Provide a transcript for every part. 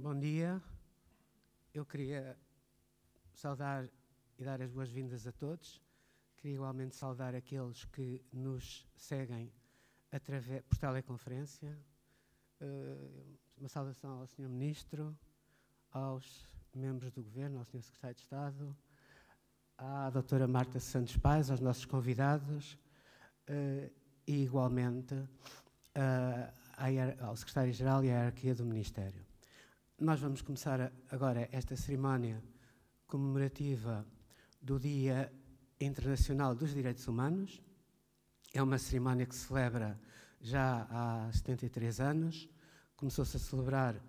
Bom dia. Eu queria saudar e dar as boas-vindas a todos. Queria igualmente saudar aqueles que nos seguem por teleconferência. Uma saudação ao Sr. Ministro, aos membros do Governo, ao Sr. Secretário de Estado, à Doutora Marta Santos Pais, aos nossos convidados e igualmente ao Secretário-Geral e à hierarquia do Ministério. Nós vamos começar agora esta cerimónia comemorativa do Dia Internacional dos Direitos Humanos. É uma cerimónia que se celebra já há 73 anos. Começou-se a celebrar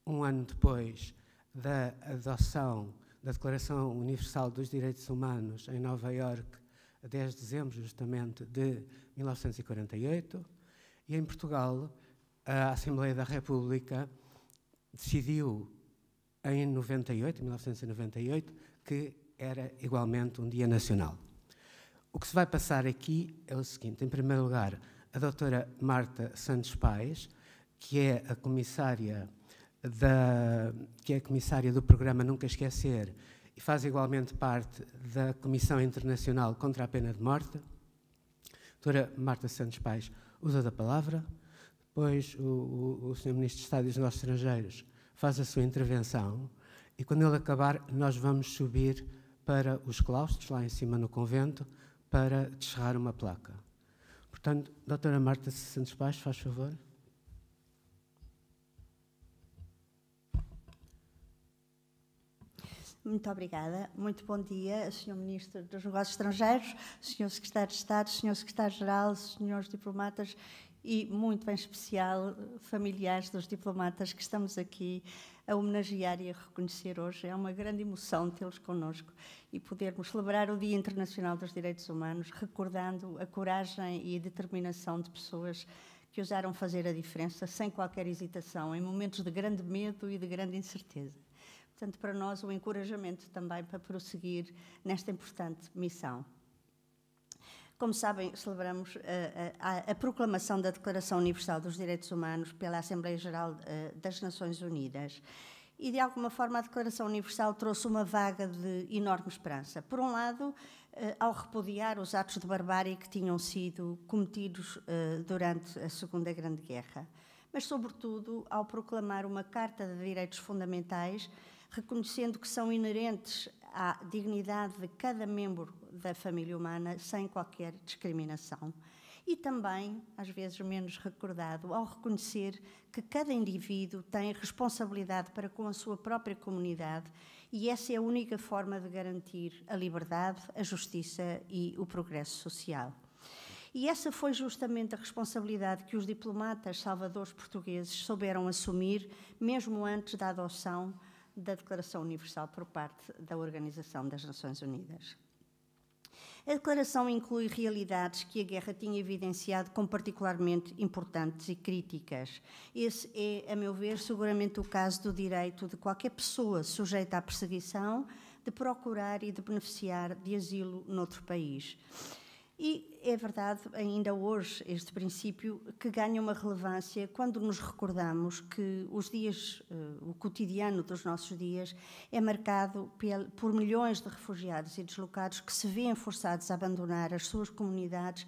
um ano depois da adoção da Declaração Universal dos Direitos Humanos em Nova Iorque, a 10 de dezembro, justamente, de 1948. E em Portugal, a Assembleia da República decidiu em 1998, que era igualmente um dia nacional. O que se vai passar aqui é o seguinte: em primeiro lugar, a doutora Marta Santos Pais, que é a comissária do programa Nunca Esquecer e faz igualmente parte da Comissão Internacional contra a Pena de Morte. A doutora Marta Santos Pais usa da palavra. Depois o Sr. Ministro de Estado dos Negócios Estrangeiros faz a sua intervenção e, quando ele acabar, nós vamos subir para os claustros, lá em cima no convento, para descerrar uma placa. Portanto, doutora Marta Santos Pais, faz favor. Muito obrigada. Muito bom dia, Sr. Ministro dos Negócios Estrangeiros, Sr. Secretário de Estado, Sr. Secretário-Geral, Srs. Diplomatas e, muito em especial, familiares dos diplomatas que estamos aqui a homenagear e a reconhecer hoje. É uma grande emoção tê-los connosco e podermos celebrar o Dia Internacional dos Direitos Humanos, recordando a coragem e a determinação de pessoas que ousaram fazer a diferença sem qualquer hesitação, em momentos de grande medo e de grande incerteza. Portanto, para nós, o encorajamento também para prosseguir nesta importante missão. Como sabem, celebramos a proclamação da Declaração Universal dos Direitos Humanos pela Assembleia Geral das Nações Unidas e, de alguma forma, a Declaração Universal trouxe uma vaga de enorme esperança. Por um lado, ao repudiar os atos de barbárie que tinham sido cometidos durante a Segunda Grande Guerra, mas, sobretudo, ao proclamar uma Carta de Direitos Fundamentais, reconhecendo que são inerentes à dignidade de cada membro da família humana, sem qualquer discriminação. E também, às vezes menos recordado, ao reconhecer que cada indivíduo tem responsabilidade para com a sua própria comunidade e essa é a única forma de garantir a liberdade, a justiça e o progresso social. E essa foi justamente a responsabilidade que os diplomatas salvadores portugueses souberam assumir, mesmo antes da adoção da Declaração Universal por parte da Organização das Nações Unidas. A Declaração inclui realidades que a guerra tinha evidenciado como particularmente importantes e críticas. Esse é, a meu ver, seguramente o caso do direito de qualquer pessoa sujeita à perseguição de procurar e de beneficiar de asilo noutro país. E é verdade, ainda hoje, este princípio que ganha uma relevância quando nos recordamos que os dias, o cotidiano dos nossos dias é marcado por milhões de refugiados e deslocados que se veem forçados a abandonar as suas comunidades,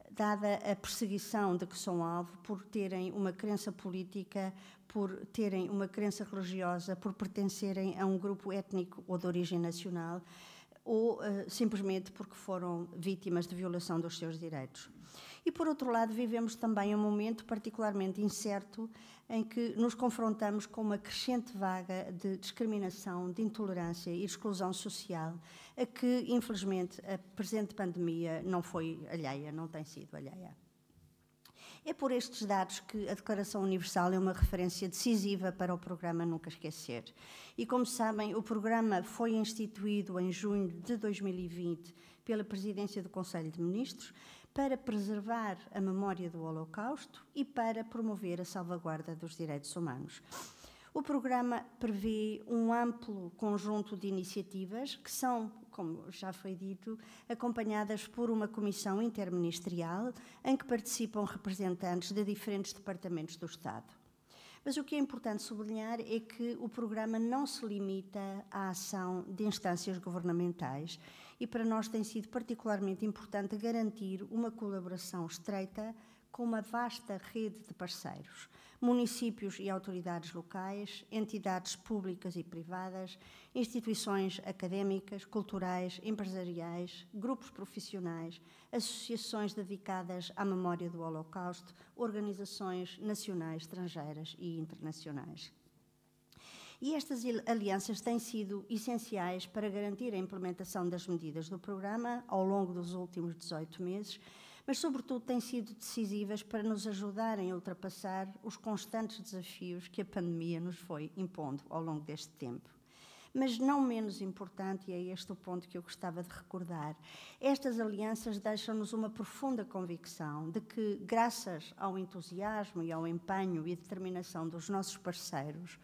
dada a perseguição de que são alvo por terem uma crença política, por terem uma crença religiosa, por pertencerem a um grupo étnico ou de origem nacional, ou simplesmente porque foram vítimas de violação dos seus direitos. E, por outro lado, vivemos também um momento particularmente incerto em que nos confrontamos com uma crescente vaga de discriminação, de intolerância e exclusão social, a que, infelizmente, a presente pandemia não foi alheia, não tem sido alheia. É por estes dados que a Declaração Universal é uma referência decisiva para o programa Nunca Esquecer. E, como sabem, o programa foi instituído em junho de 2020 pela Presidência do Conselho de Ministros para preservar a memória do Holocausto e para promover a salvaguarda dos direitos humanos. O programa prevê um amplo conjunto de iniciativas que são, como já foi dito, acompanhadas por uma comissão interministerial em que participam representantes de diferentes departamentos do Estado. Mas o que é importante sublinhar é que o programa não se limita à ação de instâncias governamentais e para nós tem sido particularmente importante garantir uma colaboração estreita com uma vasta rede de parceiros, municípios e autoridades locais, entidades públicas e privadas, instituições académicas, culturais, empresariais, grupos profissionais, associações dedicadas à memória do Holocausto, organizações nacionais, estrangeiras e internacionais. E estas alianças têm sido essenciais para garantir a implementação das medidas do programa ao longo dos últimos 18 meses, mas, sobretudo, têm sido decisivas para nos ajudarem a ultrapassar os constantes desafios que a pandemia nos foi impondo ao longo deste tempo. Mas não menos importante, e é este o ponto que eu gostava de recordar, estas alianças deixam-nos uma profunda convicção de que, graças ao entusiasmo e ao empenho e determinação dos nossos parceiros,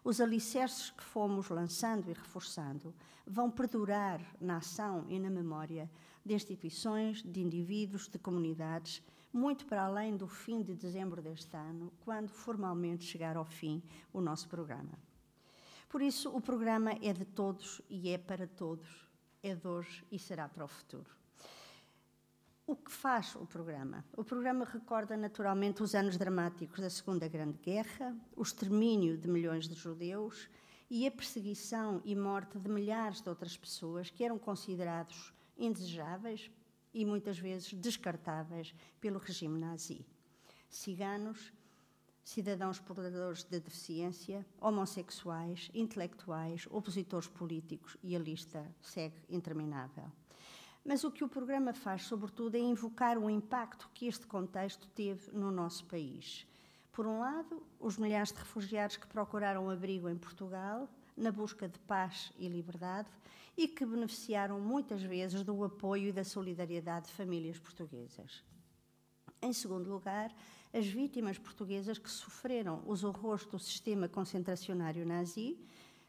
os alicerces que fomos lançando e reforçando vão perdurar na ação e na memória de instituições, de indivíduos, de comunidades, muito para além do fim de dezembro deste ano, quando formalmente chegar ao fim o nosso programa. Por isso, o programa é de todos e é para todos, é de hoje e será para o futuro. O que faz o programa? O programa recorda naturalmente os anos dramáticos da Segunda Grande Guerra, o extermínio de milhões de judeus e a perseguição e morte de milhares de outras pessoas que eram considerados indesejáveis e muitas vezes descartáveis pelo regime nazi. Ciganos, cidadãos portadores de deficiência, homossexuais, intelectuais, opositores políticos e a lista segue interminável. Mas o que o programa faz, sobretudo, é invocar o impacto que este contexto teve no nosso país. Por um lado, os milhares de refugiados que procuraram abrigo em Portugal, na busca de paz e liberdade, e que beneficiaram muitas vezes do apoio e da solidariedade de famílias portuguesas. Em segundo lugar, as vítimas portuguesas que sofreram os horrores do sistema concentracionário nazi,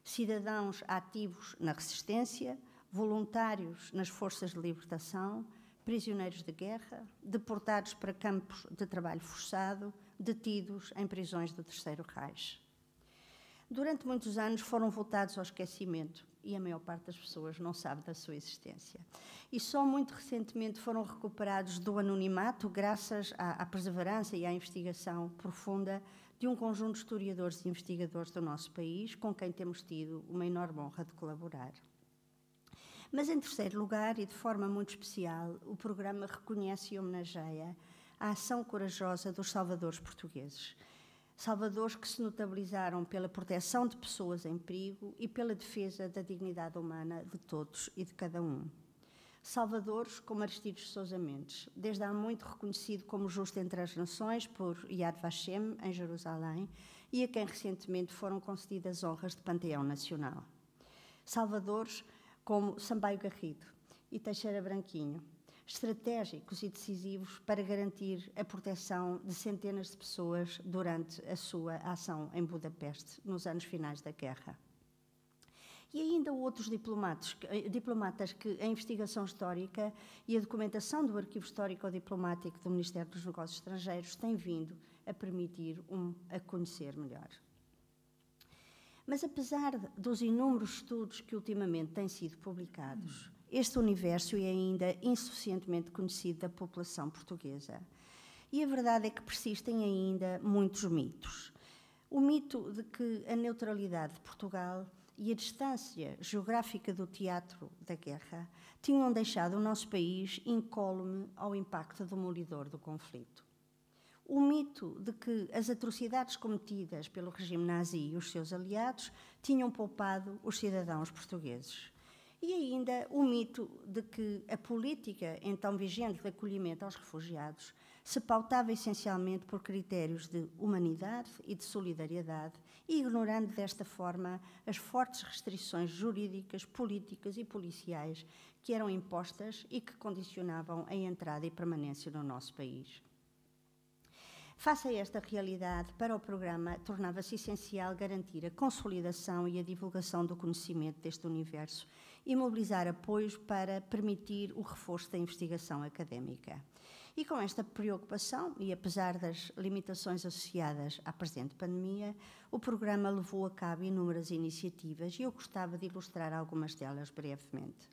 cidadãos ativos na resistência, voluntários nas forças de libertação, prisioneiros de guerra, deportados para campos de trabalho forçado, detidos em prisões do Terceiro Reich. Durante muitos anos foram voltados ao esquecimento e a maior parte das pessoas não sabe da sua existência. E só muito recentemente foram recuperados do anonimato graças à perseverança e à investigação profunda de um conjunto de historiadores e investigadores do nosso país, com quem temos tido uma enorme honra de colaborar. Mas, em terceiro lugar, e de forma muito especial, o programa reconhece e homenageia a ação corajosa dos salvadores portugueses. Salvadores que se notabilizaram pela proteção de pessoas em perigo e pela defesa da dignidade humana de todos e de cada um. Salvadores como Aristides de Sousa Mendes, desde há muito reconhecido como justo entre as nações por Yad Vashem, em Jerusalém, e a quem recentemente foram concedidas honras de Panteão Nacional. Salvadores como Sampaio Garrido e Teixeira Branquinho, estratégicos e decisivos para garantir a proteção de centenas de pessoas durante a sua ação em Budapeste, nos anos finais da guerra. E ainda outros diplomatas que a investigação histórica e a documentação do Arquivo Histórico-Diplomático do Ministério dos Negócios Estrangeiros têm vindo a permitir a conhecer melhor. Mas, apesar dos inúmeros estudos que ultimamente têm sido publicados, este universo é ainda insuficientemente conhecido da população portuguesa. E a verdade é que persistem ainda muitos mitos. O mito de que a neutralidade de Portugal e a distância geográfica do teatro da guerra tinham deixado o nosso país incólume ao impacto demolidor do conflito. O mito de que as atrocidades cometidas pelo regime nazi e os seus aliados tinham poupado os cidadãos portugueses. E ainda o mito de que a política então vigente de acolhimento aos refugiados se pautava essencialmente por critérios de humanidade e de solidariedade, ignorando desta forma as fortes restrições jurídicas, políticas e policiais que eram impostas e que condicionavam a entrada e permanência no nosso país. Face a esta realidade, para o programa tornava-se essencial garantir a consolidação e a divulgação do conhecimento deste universo e mobilizar apoios para permitir o reforço da investigação académica. E com esta preocupação, e apesar das limitações associadas à presente pandemia, o programa levou a cabo inúmeras iniciativas e eu gostava de ilustrar algumas delas brevemente.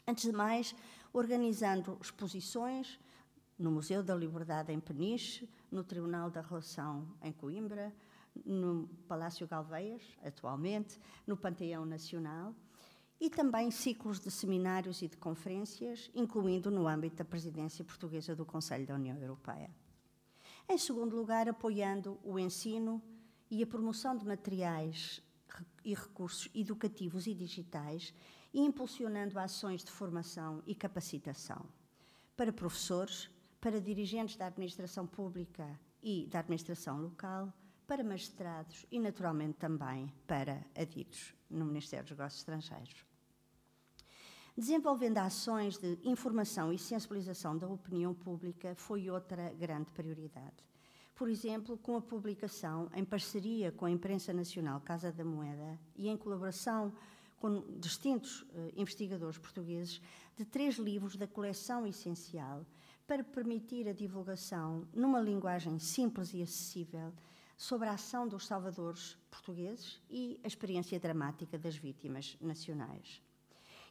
Antes de mais, organizando exposições no Museu da Liberdade em Peniche, no Tribunal da Relação em Coimbra, no Palácio Galveias, atualmente, no Panteão Nacional, e também ciclos de seminários e de conferências, incluindo no âmbito da presidência portuguesa do Conselho da União Europeia. Em segundo lugar, apoiando o ensino e a promoção de materiais e recursos educativos e digitais e impulsionando ações de formação e capacitação para professores, para dirigentes da administração pública e da administração local, para magistrados e, naturalmente, também para adidos no Ministério dos Negócios Estrangeiros. Desenvolvendo ações de informação e sensibilização da opinião pública foi outra grande prioridade. Por exemplo, com a publicação, em parceria com a Imprensa Nacional Casa da Moeda e em colaboração com distintos investigadores portugueses, de 3 livros da coleção essencial para permitir a divulgação, numa linguagem simples e acessível, sobre a ação dos salvadores portugueses e a experiência dramática das vítimas nacionais.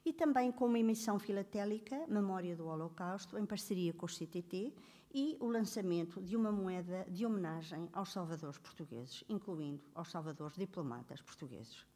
E também com uma emissão filatélica, Memória do Holocausto, em parceria com o CTT, e o lançamento de uma moeda de homenagem aos salvadores portugueses, incluindo aos salvadores diplomatas portugueses.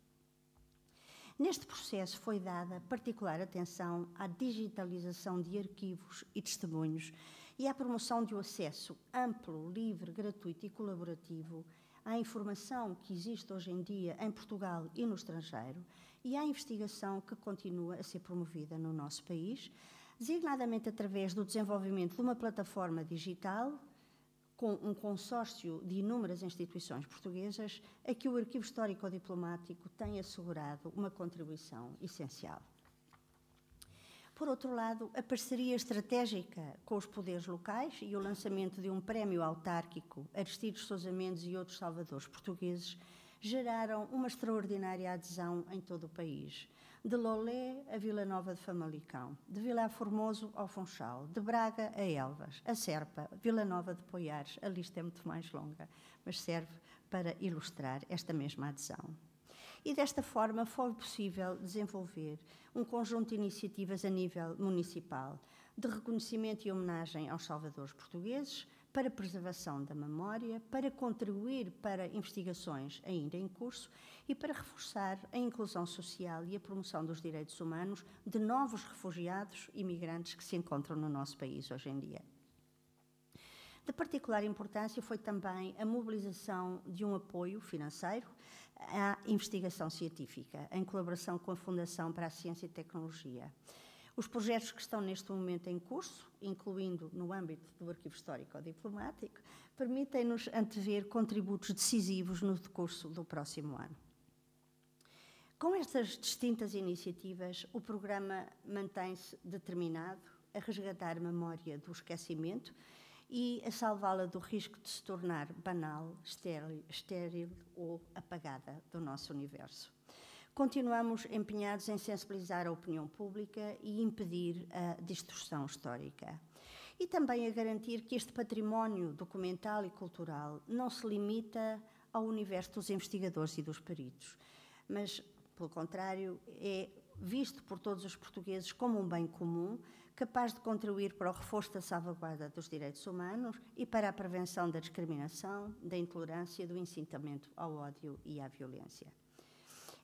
Neste processo foi dada particular atenção à digitalização de arquivos e testemunhos e à promoção de um acesso amplo, livre, gratuito e colaborativo à informação que existe hoje em dia em Portugal e no estrangeiro e à investigação que continua a ser promovida no nosso país, designadamente através do desenvolvimento de uma plataforma digital com um consórcio de inúmeras instituições portuguesas a que o Arquivo Histórico-Diplomático tem assegurado uma contribuição essencial. Por outro lado, a parceria estratégica com os poderes locais e o lançamento de um prémio autárquico Aristides Sousa Mendes e outros salvadores portugueses geraram uma extraordinária adesão em todo o país. De Lolé a Vila Nova de Famalicão, de Vilar Formoso ao Funchal, de Braga a Elvas, a Serpa, Vila Nova de Poiares, a lista é muito mais longa, mas serve para ilustrar esta mesma adesão. E desta forma foi possível desenvolver um conjunto de iniciativas a nível municipal de reconhecimento e homenagem aos salvadores portugueses, para a preservação da memória, para contribuir para investigações ainda em curso e para reforçar a inclusão social e a promoção dos direitos humanos de novos refugiados e migrantes que se encontram no nosso país hoje em dia. De particular importância foi também a mobilização de um apoio financeiro à investigação científica, em colaboração com a Fundação para a Ciência e Tecnologia. Os projetos que estão neste momento em curso, incluindo no âmbito do Arquivo Histórico-Diplomático, permitem-nos antever contributos decisivos no decurso do próximo ano. Com estas distintas iniciativas, o programa mantém-se determinado a resgatar a memória do esquecimento e a salvá-la do risco de se tornar banal, estéril ou apagada do nosso universo. Continuamos empenhados em sensibilizar a opinião pública e impedir a distorção histórica. E também a garantir que este património documental e cultural não se limita ao universo dos investigadores e dos peritos, mas, pelo contrário, é visto por todos os portugueses como um bem comum, capaz de contribuir para o reforço da salvaguarda dos direitos humanos e para a prevenção da discriminação, da intolerância, do incitamento ao ódio e à violência.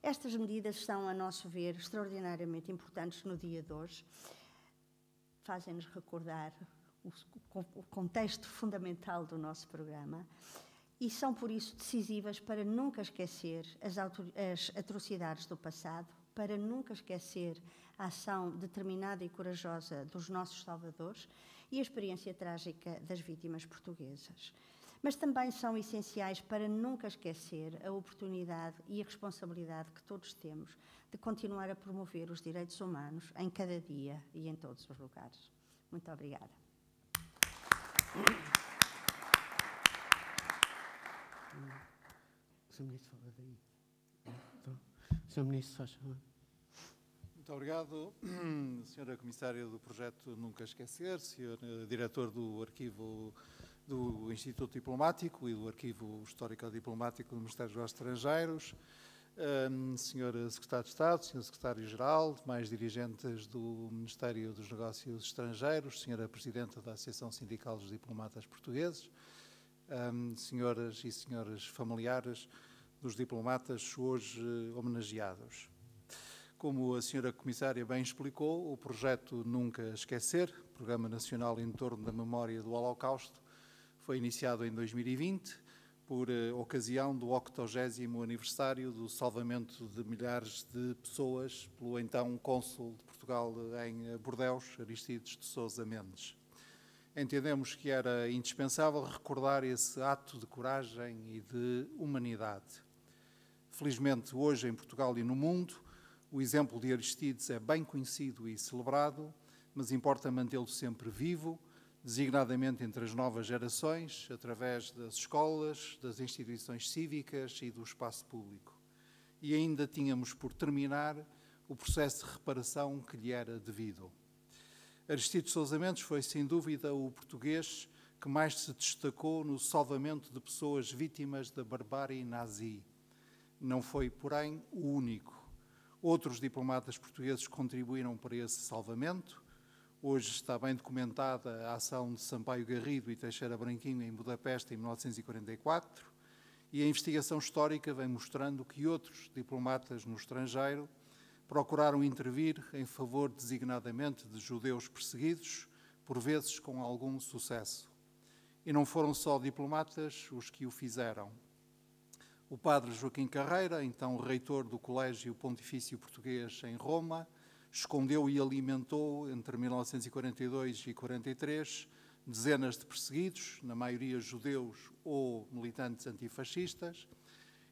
Estas medidas são, a nosso ver, extraordinariamente importantes no dia de hoje. Fazem-nos recordar o contexto fundamental do nosso programa e são, por isso, decisivas para nunca esquecer as atrocidades do passado, para nunca esquecer a ação determinada e corajosa dos nossos salvadores e a experiência trágica das vítimas portuguesas. Mas também são essenciais para nunca esquecer a oportunidade e a responsabilidade que todos temos de continuar a promover os direitos humanos em cada dia e em todos os lugares. Muito obrigada. O Sr. Ministro fala daí. Sr. Ministro, faz favor. Muito obrigado, Sra. Comissária do Projeto Nunca Esquecer, Sr. Diretor do Arquivo do Instituto Diplomático e do Arquivo Histórico-Diplomático do Ministério dos Negócios Estrangeiros, Sr. Secretário de Estado, Sr. Secretário-Geral, demais dirigentes do Ministério dos Negócios Estrangeiros, Sra. Presidenta da Associação Sindical dos Diplomatas Portugueses, senhoras e senhores familiares dos diplomatas hoje homenageados. Como a Sra. Comissária bem explicou, o projeto Nunca Esquecer, Programa Nacional em torno da memória do Holocausto, foi iniciado em 2020 por ocasião do 80º aniversário do salvamento de milhares de pessoas pelo então cônsul de Portugal em Bordeus, Aristides de Sousa Mendes. Entendemos que era indispensável recordar esse ato de coragem e de humanidade. Felizmente, hoje em Portugal e no mundo, o exemplo de Aristides é bem conhecido e celebrado, mas importa mantê-lo sempre vivo, designadamente entre as novas gerações, através das escolas, das instituições cívicas e do espaço público. E ainda tínhamos por terminar o processo de reparação que lhe era devido. Aristides Sousa Mendes foi, sem dúvida, o português que mais se destacou no salvamento de pessoas vítimas da barbárie nazi. Não foi, porém, o único. Outros diplomatas portugueses contribuíram para esse salvamento. Hoje está bem documentada a ação de Sampaio Garrido e Teixeira Branquinho em Budapeste em 1944, e a investigação histórica vem mostrando que outros diplomatas no estrangeiro procuraram intervir em favor designadamente de judeus perseguidos, por vezes com algum sucesso. E não foram só diplomatas os que o fizeram. O padre Joaquim Carreira, então reitor do Colégio Pontifício Português em Roma, escondeu e alimentou, entre 1942 e 1943, dezenas de perseguidos, na maioria judeus ou militantes antifascistas,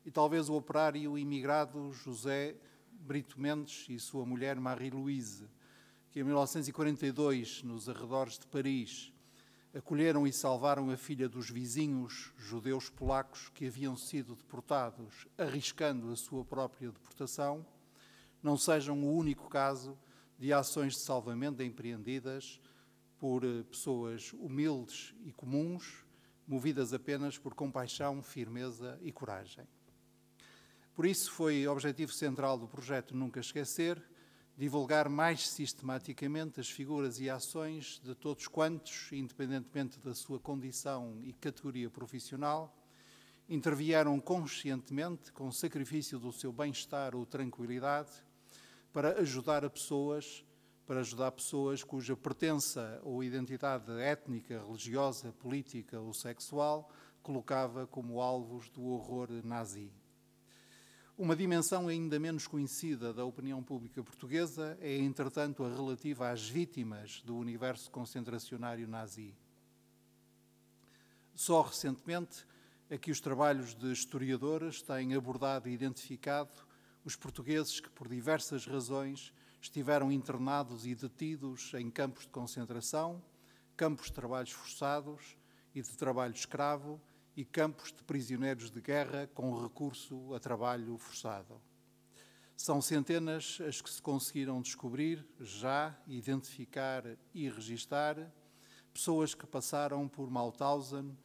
e talvez o operário imigrado José Brito Mendes e sua mulher Marie-Louise, que em 1942, nos arredores de Paris, acolheram e salvaram a filha dos vizinhos judeus polacos que haviam sido deportados, arriscando a sua própria deportação, não sejam o único caso de ações de salvamento empreendidas por pessoas humildes e comuns, movidas apenas por compaixão, firmeza e coragem. Por isso foi objetivo central do projeto Nunca Esquecer divulgar mais sistematicamente as figuras e ações de todos quantos, independentemente da sua condição e categoria profissional, intervieram conscientemente, com sacrifício do seu bem-estar ou tranquilidade, para ajudar pessoas cuja pertença ou identidade étnica, religiosa, política ou sexual colocava como alvos do horror nazi. Uma dimensão ainda menos conhecida da opinião pública portuguesa é, entretanto, a relativa às vítimas do universo concentracionário nazi. Só recentemente é que os trabalhos de historiadores têm abordado e identificado os portugueses que, por diversas razões, estiveram internados e detidos em campos de concentração, campos de trabalhos forçados e de trabalho escravo, e campos de prisioneiros de guerra com recurso a trabalho forçado. São centenas as que se conseguiram descobrir, já, identificar e registar, pessoas que passaram por Mauthausen,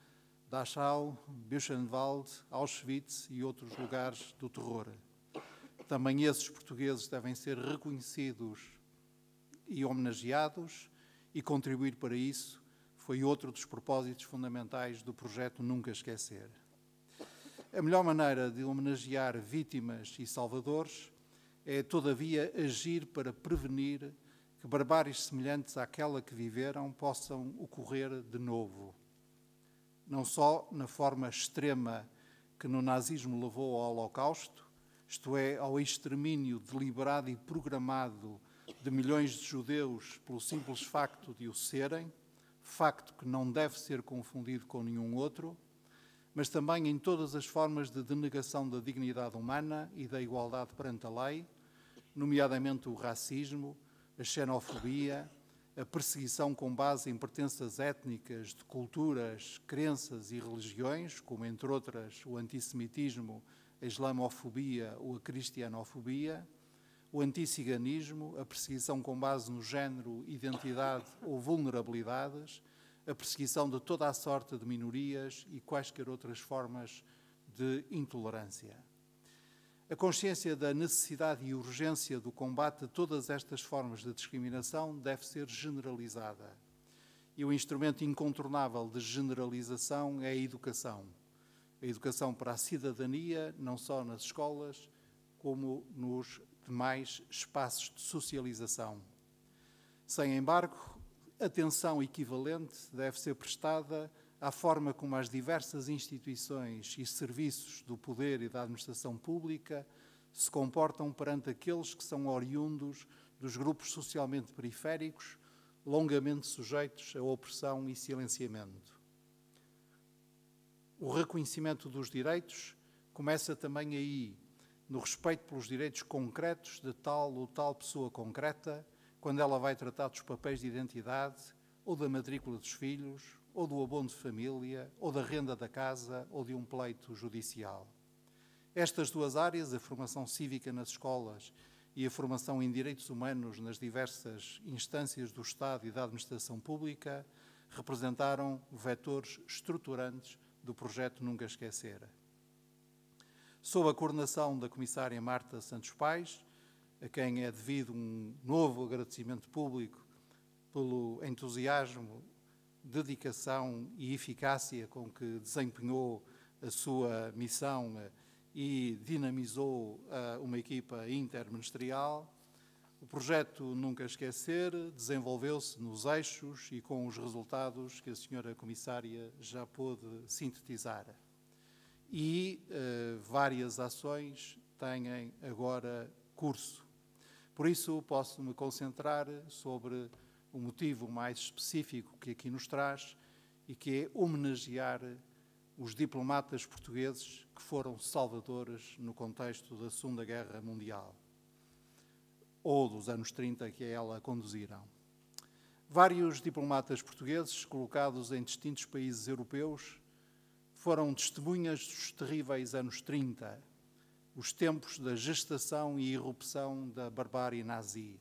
Dachau, Buchenwald, Auschwitz e outros lugares do terror. Também esses portugueses devem ser reconhecidos e homenageados, e contribuir para isso foi outro dos propósitos fundamentais do projeto Nunca Esquecer. A melhor maneira de homenagear vítimas e salvadores é, todavia, agir para prevenir que barbáries semelhantes àquela que viveram possam ocorrer de novo. Não só na forma extrema que no nazismo levou ao Holocausto, isto é, ao extermínio deliberado e programado de milhões de judeus pelo simples facto de o serem, facto que não deve ser confundido com nenhum outro, mas também em todas as formas de denegação da dignidade humana e da igualdade perante a lei, nomeadamente o racismo, a xenofobia, a perseguição com base em pertenças étnicas, de culturas, crenças e religiões, como entre outras o antissemitismo, a islamofobia ou a cristianofobia, o anticiganismo, a perseguição com base no género, identidade ou vulnerabilidades, a perseguição de toda a sorte de minorias e quaisquer outras formas de intolerância. A consciência da necessidade e urgência do combate a todas estas formas de discriminação deve ser generalizada. E o instrumento incontornável de generalização é a educação. A educação para a cidadania, não só nas escolas, como nos demais espaços de socialização. Sem embargo, atenção equivalente deve ser prestada à forma como as diversas instituições e serviços do poder e da administração pública se comportam perante aqueles que são oriundos dos grupos socialmente periféricos, longamente sujeitos a opressão e silenciamento. O reconhecimento dos direitos começa também aí, no respeito pelos direitos concretos de tal ou tal pessoa concreta, quando ela vai tratar dos papéis de identidade, ou da matrícula dos filhos, ou do abono de família, ou da renda da casa, ou de um pleito judicial. Estas duas áreas, a formação cívica nas escolas e a formação em direitos humanos nas diversas instâncias do Estado e da administração pública, representaram vetores estruturantes do projeto Nunca Esquecer. Sob a coordenação da comissária Marta Santos Pais, a quem é devido um novo agradecimento público pelo entusiasmo, dedicação e eficácia com que desempenhou a sua missão e dinamizou uma equipa interministerial, o projeto Nunca Esquecer desenvolveu-se nos eixos e com os resultados que a senhora comissária já pôde sintetizar. E várias ações têm agora curso. Por isso, posso-me concentrar sobre o motivo mais específico que aqui nos traz e que é homenagear os diplomatas portugueses que foram salvadores no contexto da Segunda Guerra Mundial, ou dos anos 30 que a ela conduziram. Vários diplomatas portugueses, colocados em distintos países europeus, foram testemunhas dos terríveis anos 30, os tempos da gestação e irrupção da barbárie nazi.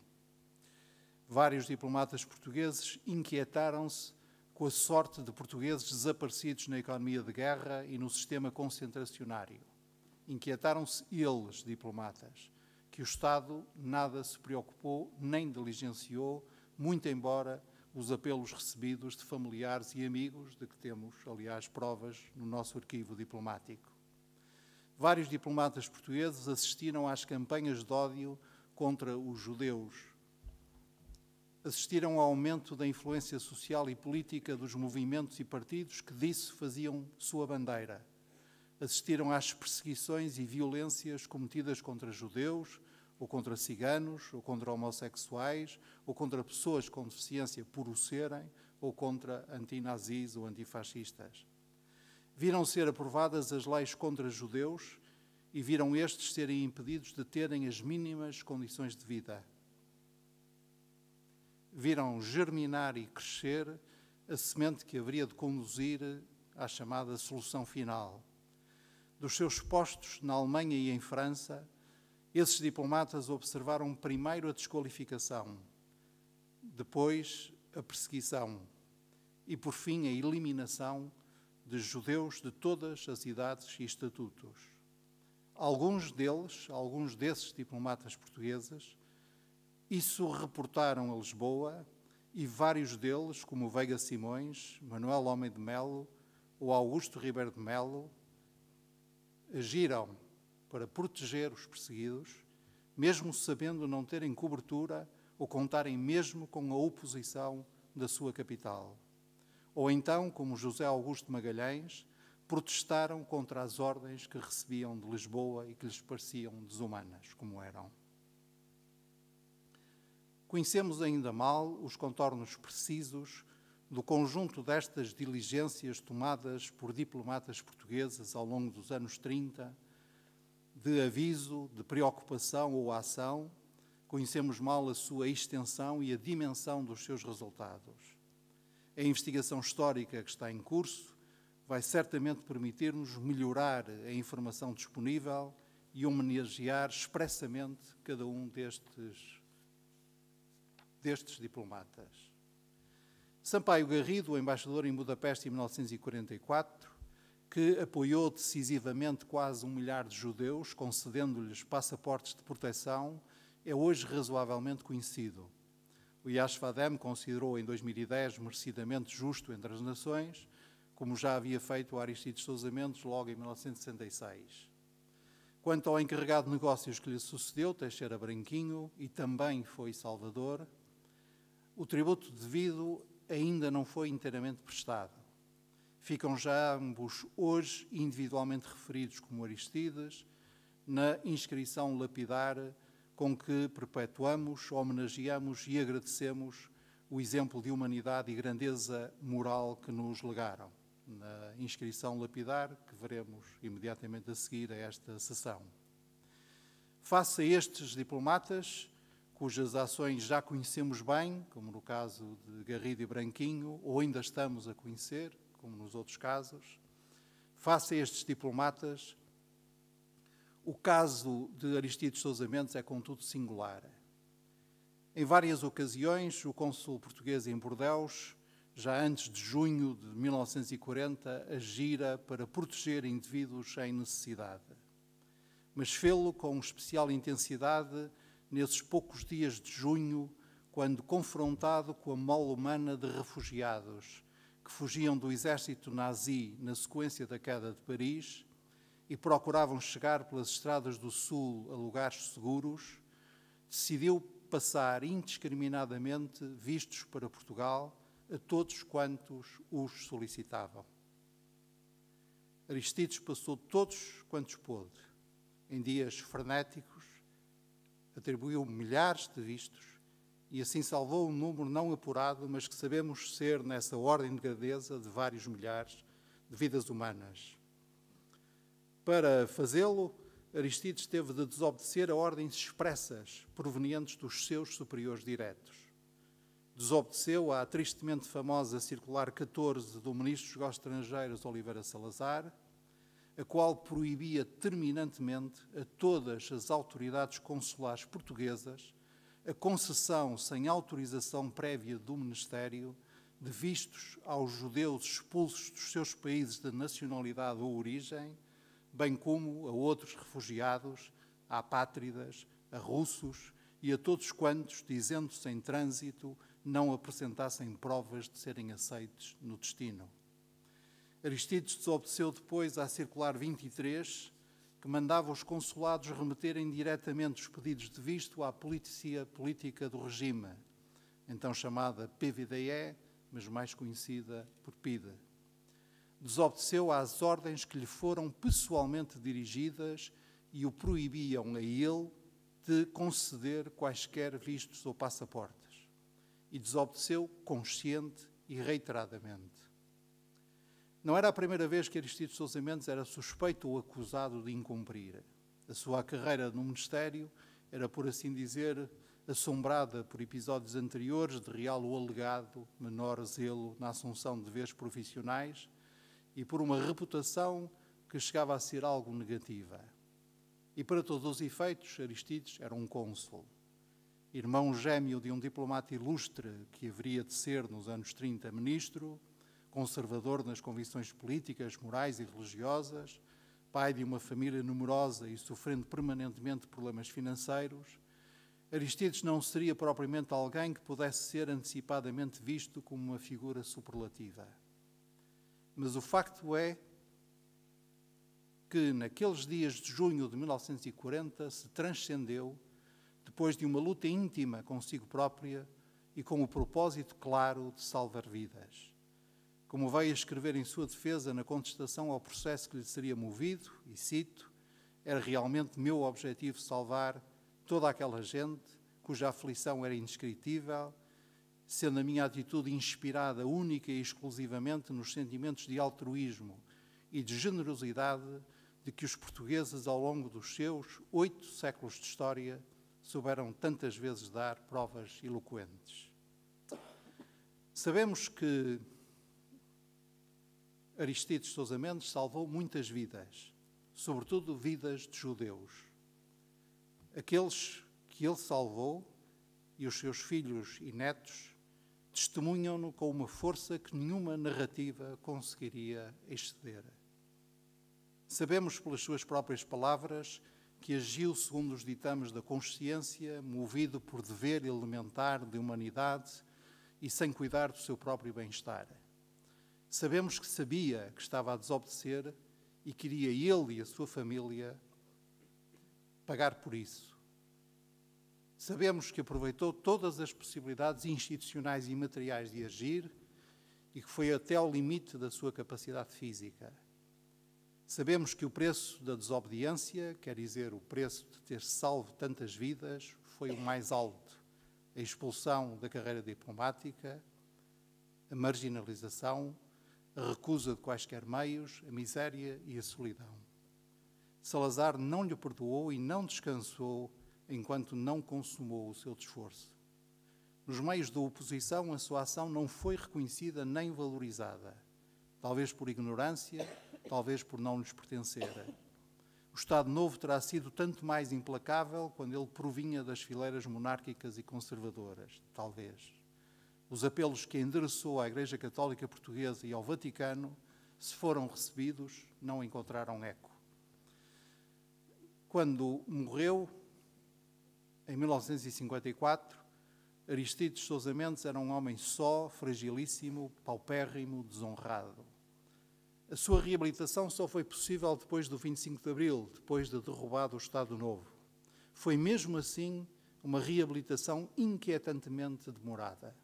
Vários diplomatas portugueses inquietaram-se com a sorte de portugueses desaparecidos na economia de guerra e no sistema concentracionário. Inquietaram-se eles, diplomatas, que o Estado nada se preocupou nem diligenciou, muito embora os apelos recebidos de familiares e amigos, de que temos, aliás, provas no nosso arquivo diplomático. Vários diplomatas portugueses assistiram às campanhas de ódio contra os judeus. Assistiram ao aumento da influência social e política dos movimentos e partidos que disso faziam sua bandeira. Assistiram às perseguições e violências cometidas contra judeus, ou contra ciganos, ou contra homossexuais, ou contra pessoas com deficiência por o serem, ou contra antinazis ou antifascistas. Viram ser aprovadas as leis contra judeus e viram estes serem impedidos de terem as mínimas condições de vida. Viram germinar e crescer a semente que haveria de conduzir à chamada solução final. Dos seus postos na Alemanha e em França, esses diplomatas observaram primeiro a desqualificação, depois a perseguição e, por fim, a eliminação de judeus de todas as idades e estatutos. Alguns desses diplomatas portugueses, isso reportaram a Lisboa e vários deles, como Veiga Simões, Manuel Homem de Melo ou Augusto Ribeiro de Melo, agiram para proteger os perseguidos, mesmo sabendo não terem cobertura ou contarem mesmo com a oposição da sua capital. Ou então, como José Augusto Magalhães, protestaram contra as ordens que recebiam de Lisboa e que lhes pareciam desumanas, como eram. Conhecemos ainda mal os contornos precisos do conjunto destas diligências tomadas por diplomatas portugueses ao longo dos anos 30, de aviso, de preocupação ou ação. Conhecemos mal a sua extensão e a dimensão dos seus resultados. A investigação histórica que está em curso vai certamente permitir-nos melhorar a informação disponível e homenagear expressamente cada um destes diplomatas. Sampaio Garrido, o embaixador em Budapeste em 1944, que apoiou decisivamente quase 1 milhar de judeus, concedendo-lhes passaportes de proteção, é hoje razoavelmente conhecido. O Yasha Vadem considerou em 2010 merecidamente justo entre as nações, como já havia feito o Aristides Sousa Mendes logo em 1966. Quanto ao encarregado de negócios que lhe sucedeu, Teixeira Branquinho, e também foi Salvador, o tributo devido ainda não foi inteiramente prestado. Ficam já ambos hoje individualmente referidos como Aristides na inscrição lapidar com que perpetuamos, homenageamos e agradecemos o exemplo de humanidade e grandeza moral que nos legaram, na inscrição lapidar que veremos imediatamente a seguir a esta sessão. Face a estes diplomatas, cujas ações já conhecemos bem, como no caso de Garrido e Branquinho, ou ainda estamos a conhecer, como nos outros casos, face a estes diplomatas, o caso de Aristides Sousa Mendes é, contudo, singular. Em várias ocasiões, o cônsul português em Bordeus, já antes de junho de 1940, agira para proteger indivíduos em necessidade. Mas fê-lo com especial intensidade nesses poucos dias de junho, quando confrontado com a mole humana de refugiados que fugiam do exército nazi na sequência da queda de Paris e procuravam chegar pelas estradas do sul a lugares seguros, decidiu passar indiscriminadamente vistos para Portugal a todos quantos os solicitavam. Aristides passou todos quantos pôde. Em dias frenéticos, atribuiu milhares de vistos e assim salvou um número não apurado, mas que sabemos ser, nessa ordem de grandeza, de vários milhares de vidas humanas. Para fazê-lo, Aristides teve de desobedecer a ordens expressas provenientes dos seus superiores diretos. Desobedeceu à tristemente famosa Circular 14 do Ministro dos Negócios Estrangeiros Oliveira Salazar, a qual proibia terminantemente a todas as autoridades consulares portuguesas a concessão sem autorização prévia do Ministério de vistos aos judeus expulsos dos seus países de nacionalidade ou origem, bem como a outros refugiados, a apátridas, a russos e a todos quantos, dizendo-se em trânsito, não apresentassem provas de serem aceites no destino. Aristides desobedeceu depois à Circular 23, que mandava os consulados remeterem diretamente os pedidos de visto à polícia política do regime, então chamada PVDE, mas mais conhecida por PIDE. Desobedeceu às ordens que lhe foram pessoalmente dirigidas e o proibiam a ele de conceder quaisquer vistos ou passaportes. E desobedeceu consciente e reiteradamente. Não era a primeira vez que Aristides Sousa Mendes era suspeito ou acusado de incumprir. A sua carreira no Ministério era, por assim dizer, assombrada por episódios anteriores de real ou alegado menor zelo na assunção de deveres profissionais e por uma reputação que chegava a ser algo negativa. E para todos os efeitos, Aristides era um cônsul, irmão gêmeo de um diplomata ilustre que haveria de ser, nos anos 30, ministro, conservador nas convicções políticas, morais e religiosas, pai de uma família numerosa e sofrendo permanentemente problemas financeiros, Aristides não seria propriamente alguém que pudesse ser antecipadamente visto como uma figura superlativa. Mas o facto é que, naqueles dias de junho de 1940, se transcendeu, depois de uma luta íntima consigo própria e com o propósito claro de salvar vidas. Como veio a escrever em sua defesa na contestação ao processo que lhe seria movido, e cito, era realmente meu objetivo salvar toda aquela gente cuja aflição era indescritível, sendo a minha atitude inspirada única e exclusivamente nos sentimentos de altruísmo e de generosidade de que os portugueses, ao longo dos seus 8 séculos de história, souberam tantas vezes dar provas eloquentes. Sabemos que Aristides Sousa Mendes salvou muitas vidas, sobretudo vidas de judeus. Aqueles que ele salvou e os seus filhos e netos testemunham-no com uma força que nenhuma narrativa conseguiria exceder. Sabemos pelas suas próprias palavras que agiu segundo os ditames da consciência, movido por dever elementar de humanidade e sem cuidar do seu próprio bem-estar. Sabemos que sabia que estava a desobedecer e queria ele e a sua família pagar por isso. Sabemos que aproveitou todas as possibilidades institucionais e materiais de agir e que foi até ao limite da sua capacidade física. Sabemos que o preço da desobediência, quer dizer, o preço de ter salvo tantas vidas, foi o mais alto. A expulsão da carreira diplomática, a marginalização, a recusa de quaisquer meios, a miséria e a solidão. Salazar não lhe perdoou e não descansou enquanto não consumou o seu esforço. Nos meios da oposição, a sua ação não foi reconhecida nem valorizada, talvez por ignorância, talvez por não lhes pertencer. O Estado Novo terá sido tanto mais implacável quando ele provinha das fileiras monárquicas e conservadoras, talvez. Os apelos que endereçou à Igreja Católica Portuguesa e ao Vaticano, se foram recebidos, não encontraram eco. Quando morreu, em 1954, Aristides Sousa Mendes era um homem só, fragilíssimo, paupérrimo, desonrado. A sua reabilitação só foi possível depois do 25 de Abril, depois de derrubado o Estado Novo. Foi mesmo assim uma reabilitação inquietantemente demorada.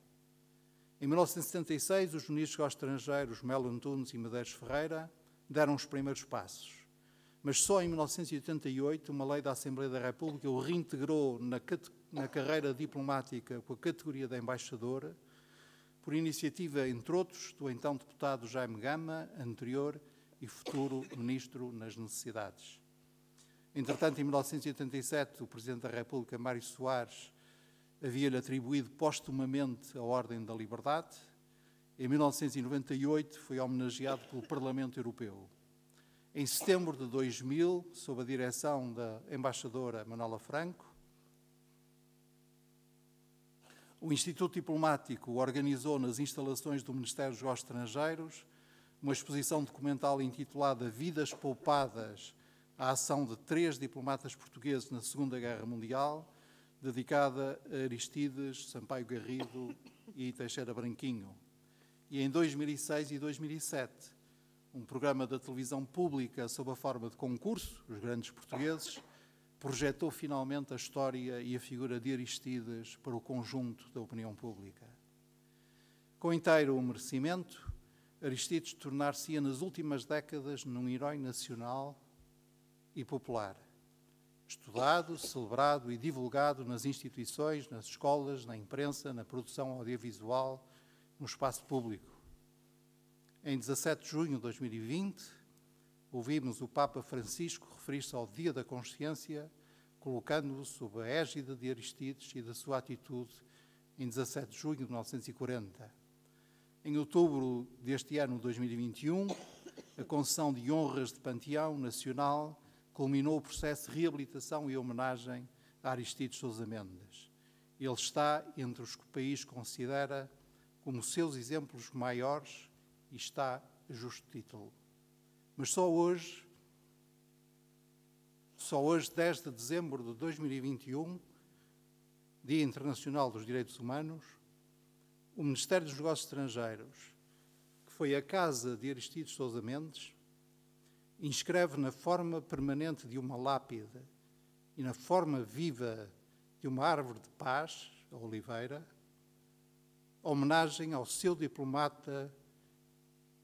Em 1976, os ministros aos estrangeiros Melo Antunes e Medeiros Ferreira deram os primeiros passos. Mas só em 1988, uma lei da Assembleia da República o reintegrou na carreira diplomática com a categoria de embaixador, por iniciativa, entre outros, do então deputado Jaime Gama, anterior e futuro ministro nas necessidades. Entretanto, em 1987, o Presidente da República, Mário Soares, havia-lhe atribuído póstumamente a Ordem da Liberdade. Em 1998, foi homenageado pelo Parlamento Europeu. Em setembro de 2000, sob a direção da embaixadora Manuela Franco, o Instituto Diplomático organizou nas instalações do Ministério dos Negócios Estrangeiros uma exposição documental intitulada Vidas Poupadas à ação de 3 diplomatas portugueses na Segunda Guerra Mundial, dedicada a Aristides, Sampaio Garrido e Teixeira Branquinho. E em 2006 e 2007, um programa da televisão pública sob a forma de concurso, Os Grandes Portugueses, projetou finalmente a história e a figura de Aristides para o conjunto da opinião pública. Com inteiro merecimento, Aristides tornar-se-ia nas últimas décadas num herói nacional e popular, estudado, celebrado e divulgado nas instituições, nas escolas, na imprensa, na produção audiovisual, no espaço público. Em 17 de junho de 2020, ouvimos o Papa Francisco referir-se ao Dia da Consciência, colocando-o sob a égide de Aristides e da sua atitude em 17 de junho de 1940. Em outubro deste ano, 2021, a concessão de honras de Panteão Nacional culminou o processo de reabilitação e homenagem a Aristides Sousa Mendes. Ele está entre os que o país considera como seus exemplos maiores e está a justo título. Mas só hoje, 10 de dezembro de 2021, Dia Internacional dos Direitos Humanos, o Ministério dos Negócios Estrangeiros, que foi a casa de Aristides Sousa Mendes, inscreve na forma permanente de uma lápide e na forma viva de uma árvore de paz, a oliveira, homenagem ao seu diplomata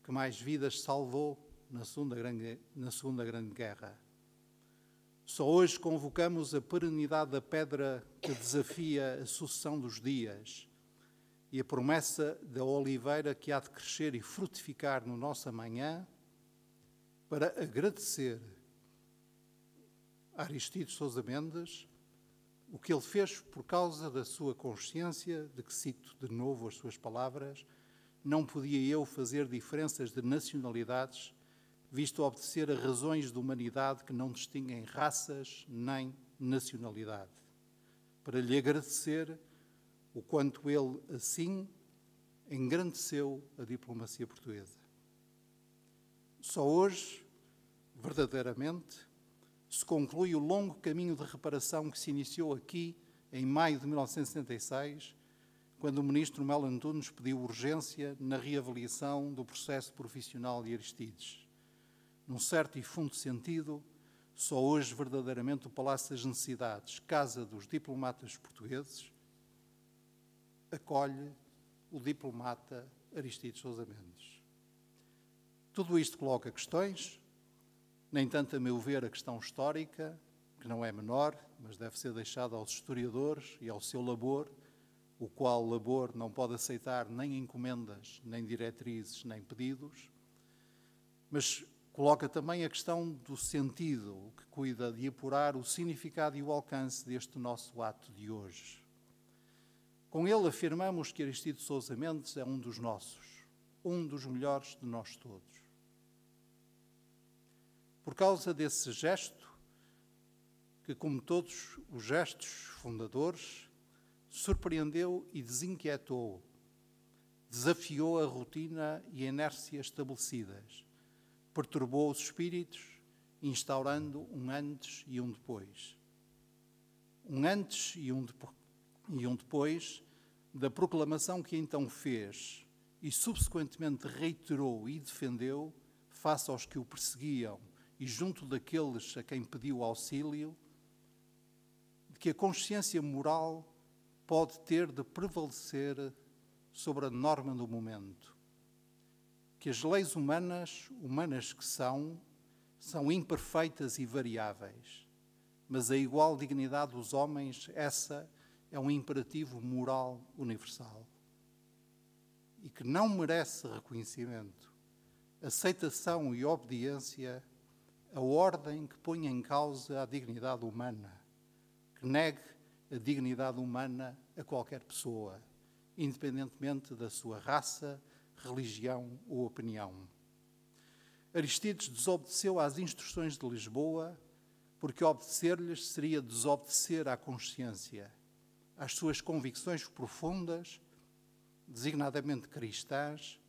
que mais vidas salvou na Segunda Grande Guerra. Só hoje convocamos a perenidade da pedra que desafia a sucessão dos dias e a promessa da oliveira que há de crescer e frutificar no nosso amanhã, para agradecer a Aristides Sousa Mendes o que ele fez por causa da sua consciência, de que, cito de novo as suas palavras, não podia eu fazer diferenças de nacionalidades visto obedecer a razões de humanidade que não distinguem raças nem nacionalidade, para lhe agradecer o quanto ele, assim, engrandeceu a diplomacia portuguesa. Só hoje, verdadeiramente, se conclui o longo caminho de reparação que se iniciou aqui em maio de 1976, quando o ministro Melo Antunes pediu urgência na reavaliação do processo profissional de Aristides. Num certo e fundo sentido, só hoje verdadeiramente o Palácio das Necessidades, casa dos diplomatas portugueses, acolhe o diplomata Aristides Sousa Mendes. Tudo isto coloca questões, nem tanto a meu ver a questão histórica, que não é menor, mas deve ser deixada aos historiadores e ao seu labor, o qual labor não pode aceitar nem encomendas, nem diretrizes, nem pedidos, mas coloca também a questão do sentido, que cuida de apurar o significado e o alcance deste nosso ato de hoje. Com ele afirmamos que Aristides Sousa Mendes é um dos nossos, um dos melhores de nós todos. Por causa desse gesto, que como todos os gestos fundadores, surpreendeu e desinquietou, desafiou a rotina e a inércia estabelecidas, perturbou os espíritos, instaurando um antes e um depois. Um antes e um depois da proclamação que então fez e subsequentemente reiterou e defendeu face aos que o perseguiam e junto daqueles a quem pediu auxílio, de que a consciência moral pode ter de prevalecer sobre a norma do momento. Que as leis humanas que são imperfeitas e variáveis, mas a igual dignidade dos homens, essa é um imperativo moral universal. E que não merece reconhecimento, aceitação e obediência a ordem que põe em causa a dignidade humana, que negue a dignidade humana a qualquer pessoa, independentemente da sua raça, religião ou opinião. Aristides desobedeceu às instruções de Lisboa, porque obedecer-lhes seria desobedecer à consciência, às suas convicções profundas, designadamente cristãs,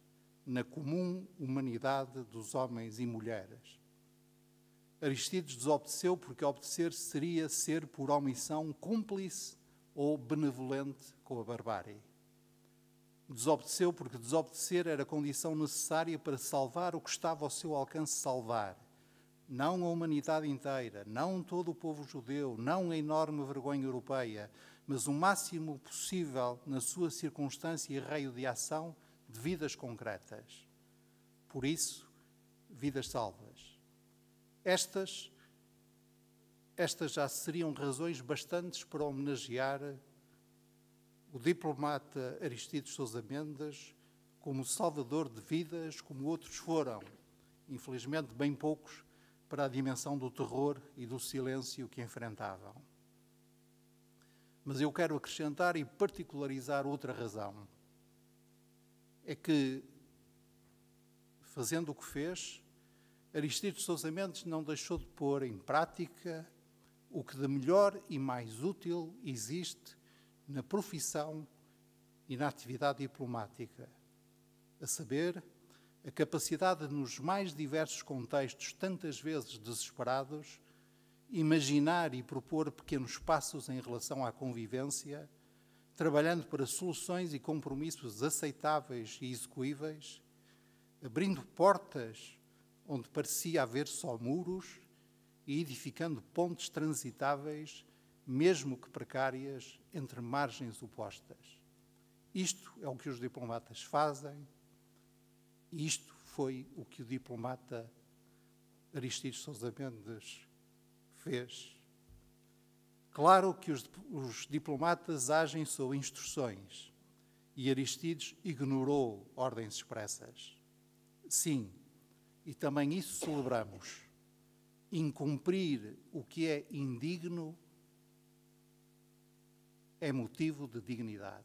na comum humanidade dos homens e mulheres. Aristides desobedeceu porque obedecer seria ser por omissão cúmplice ou benevolente com a barbárie. Desobedeceu porque desobedecer era a condição necessária para salvar o que estava ao seu alcance salvar. Não a humanidade inteira, não todo o povo judeu, não a enorme vergonha europeia, mas o máximo possível na sua circunstância e raio de ação de vidas concretas. Por isso, vidas salvas. Estas já seriam razões bastantes para homenagear o diplomata Aristides Sousa Mendes como salvador de vidas, como outros foram, infelizmente bem poucos, para a dimensão do terror e do silêncio que enfrentavam. Mas eu quero acrescentar e particularizar outra razão. É que, fazendo o que fez, Aristides Sousa Mendes não deixou de pôr em prática o que de melhor e mais útil existe na profissão e na atividade diplomática, a saber, a capacidade de, nos mais diversos contextos, tantas vezes desesperados, imaginar e propor pequenos passos em relação à convivência, trabalhando para soluções e compromissos aceitáveis e execuíveis, abrindo portas onde parecia haver só muros e edificando pontes transitáveis, mesmo que precárias, entre margens opostas. Isto é o que os diplomatas fazem e isto foi o que o diplomata Aristides Sousa Mendes fez. Claro que os diplomatas agem sob instruções e Aristides ignorou ordens expressas. Sim, e também isso celebramos. Incumprir o que é indigno é motivo de dignidade.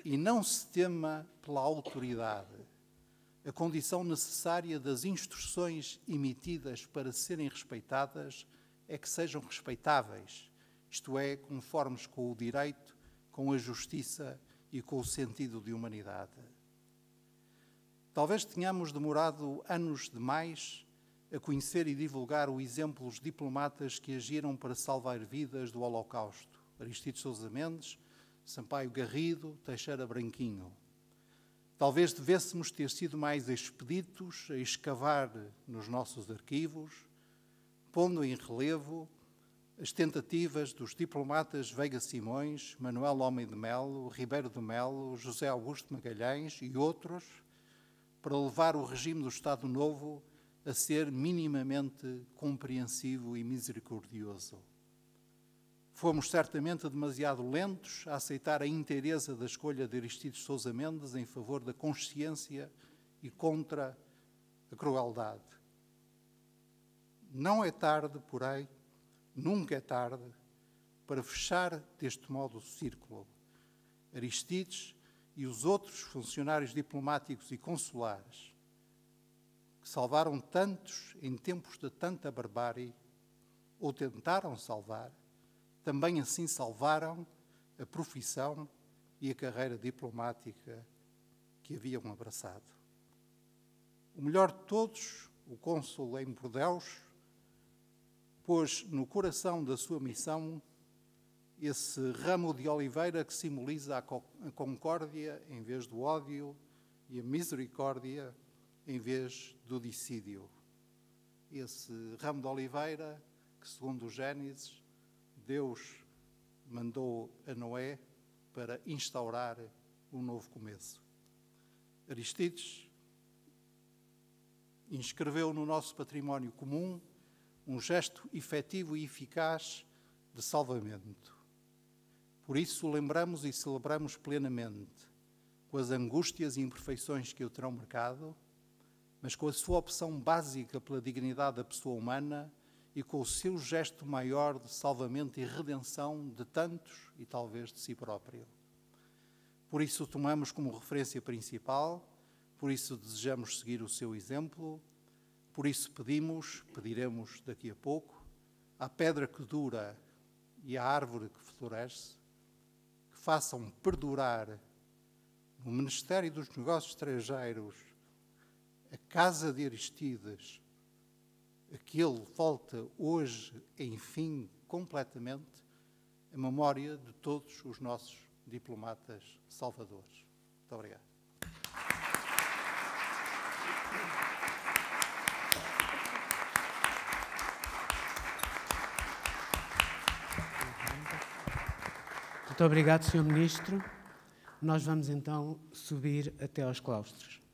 E não se tema pela autoridade. a condição necessária das instruções emitidas para serem respeitadas é que sejam respeitáveis, isto é, conformes com o direito, com a justiça e com o sentido de humanidade. Talvez tenhamos demorado anos demais a conhecer e divulgar o exemplo dos diplomatas que agiram para salvar vidas do Holocausto: Aristides Sousa Mendes, Sampaio Garrido, Teixeira Branquinho. Talvez devêssemos ter sido mais expeditos a escavar nos nossos arquivos, pondo em relevo as tentativas dos diplomatas Veiga Simões, Manuel Homem de Melo, Ribeiro de Melo, José Augusto Magalhães e outros, para levar o regime do Estado Novo a ser minimamente compreensivo e misericordioso. Fomos certamente demasiado lentos a aceitar a inteireza da escolha de Aristides Sousa Mendes em favor da consciência e contra a crueldade. Não é tarde, porém, nunca é tarde, para fechar deste modo o círculo. Aristides e os outros funcionários diplomáticos e consulares que salvaram tantos em tempos de tanta barbárie, ou tentaram salvar, também assim salvaram a profissão e a carreira diplomática que haviam abraçado. O melhor de todos, o cônsul em Bordeus, pôs no coração da sua missão esse ramo de oliveira que simboliza a concórdia em vez do ódio e a misericórdia em vez do dissídio. Esse ramo de oliveira que, segundo o Gênesis, Deus mandou a Noé para instaurar um novo começo. Aristides inscreveu no nosso património comum um gesto efetivo e eficaz de salvamento. Por isso o lembramos e celebramos plenamente, com as angústias e imperfeições que o terão marcado, mas com a sua opção básica pela dignidade da pessoa humana e com o seu gesto maior de salvamento e redenção de tantos e talvez de si próprio. Por isso o tomamos como referência principal, por isso desejamos seguir o seu exemplo, por isso pediremos daqui a pouco, à pedra que dura e à árvore que floresce, que façam perdurar no Ministério dos Negócios Estrangeiros a casa de Aristides, a que ele volta hoje, enfim, completamente, a memória de todos os nossos diplomatas salvadores. Muito obrigado. Muito obrigado, Sr. Ministro. Nós vamos então subir até aos claustros.